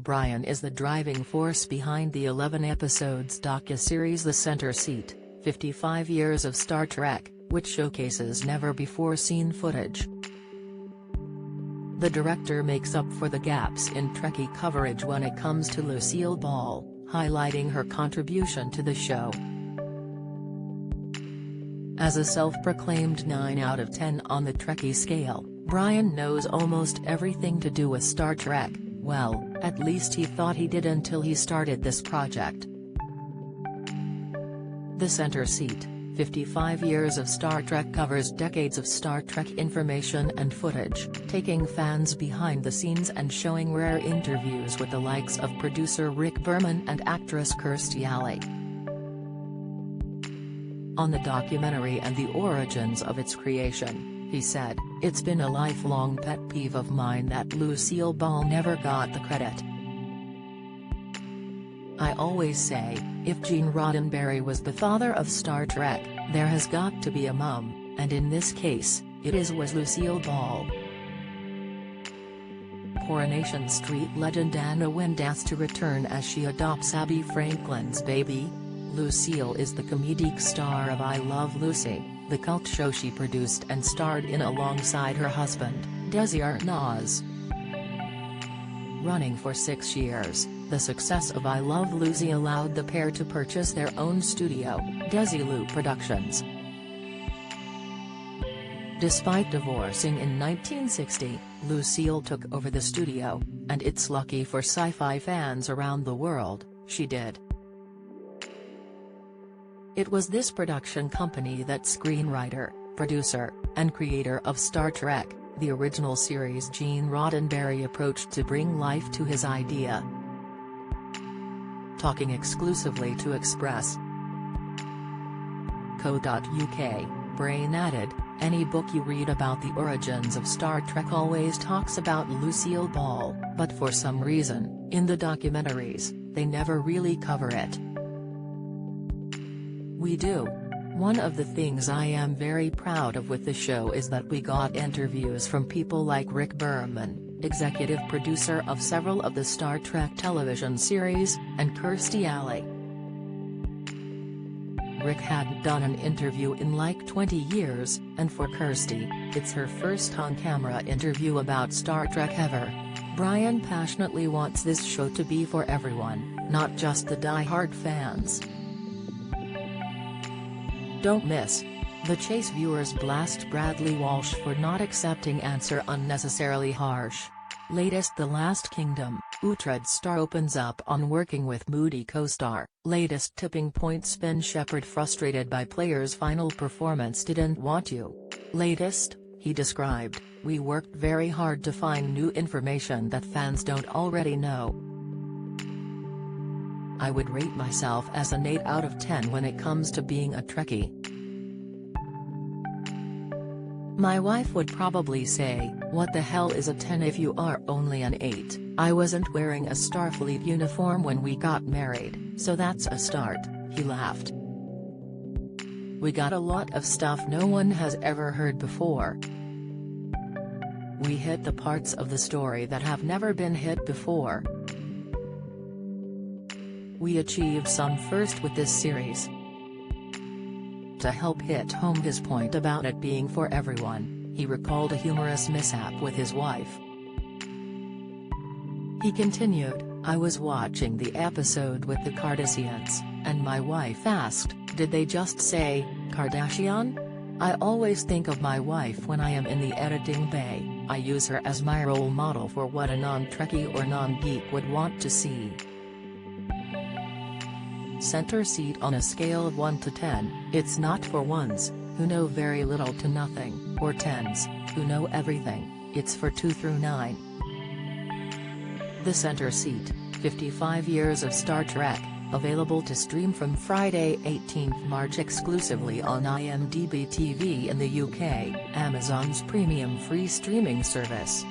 Brian is the driving force behind the 11 episodes docuseries The Center Seat, 55 Years of Star Trek, which showcases never-before-seen footage. The director makes up for the gaps in Trekkie coverage when it comes to Lucille Ball, highlighting her contribution to the show. As a self-proclaimed 9 out of 10 on the Trekkie scale, Brian knows almost everything to do with Star Trek. Well, at least he thought he did until he started this project. The Center Seat, 55 Years of Star Trek covers decades of Star Trek information and footage, taking fans behind the scenes and showing rare interviews with the likes of producer Rick Berman and actress Kirstie Alley. On the documentary and the origins of its creation, he said, "It's been a lifelong pet peeve of mine that Lucille Ball never got the credit. I always say, if Gene Roddenberry was the father of Star Trek, there has got to be a mum, and in this case, was Lucille Ball." Coronation Street legend Anna Wynne asks to return as she adopts Abby Franklin's baby. Lucille is the comedic star of I Love Lucy, the cult show she produced and starred in alongside her husband, Desi Arnaz. Running for 6 years, the success of I Love Lucy allowed the pair to purchase their own studio, Desilu Productions. Despite divorcing in 1960, Lucille took over the studio, and it's lucky for sci-fi fans around the world, she did. It was this production company that screenwriter, producer, and creator of Star Trek, the original series Gene Roddenberry approached to bring life to his idea. Talking exclusively to Express.co.uk, Brain added, "Any book you read about the origins of Star Trek always talks about Lucille Ball, but for some reason, in the documentaries, they never really cover it. We do. One of the things I am very proud of with the show is that we got interviews from people like Rick Berman, executive producer of several of the Star Trek television series, and Kirstie Alley. Rick hadn't done an interview in like 20 years, and for Kirstie, it's her first on-camera interview about Star Trek ever. Brian passionately wants this show to be for everyone, not just the die-hard fans. Don't miss. The Chase viewers blast Bradley Walsh for not accepting answer unnecessarily harsh. Latest The Last Kingdom, Uhtred star opens up on working with moody co-star. Latest tipping point Sven Shepherd frustrated by player's final performance didn't want you. Latest, he described, "We worked very hard to find new information that fans don't already know. I would rate myself as an 8 out of 10 when it comes to being a Trekkie. My wife would probably say, what the hell is a 10 if you are only an 8, I wasn't wearing a Starfleet uniform when we got married, so that's a start," he laughed. "We got a lot of stuff no one has ever heard before. We hit the parts of the story that have never been hit before. We achieved some first with this series." To help hit home his point about it being for everyone, he recalled a humorous mishap with his wife. He continued, "I was watching the episode with the Kardashians, and my wife asked, did they just say, Kardashian? I always think of my wife when I am in the editing bay, I use her as my role model for what a non-Trekkie or non-geek would want to see." Center Seat on a scale of 1 to 10, it's not for ones, who know very little to nothing, or 10s, who know everything, it's for 2 through 9. The Center Seat, 55 Years of Star Trek, available to stream from Friday 18 March exclusively on IMDb TV in the UK, Amazon's premium free streaming service.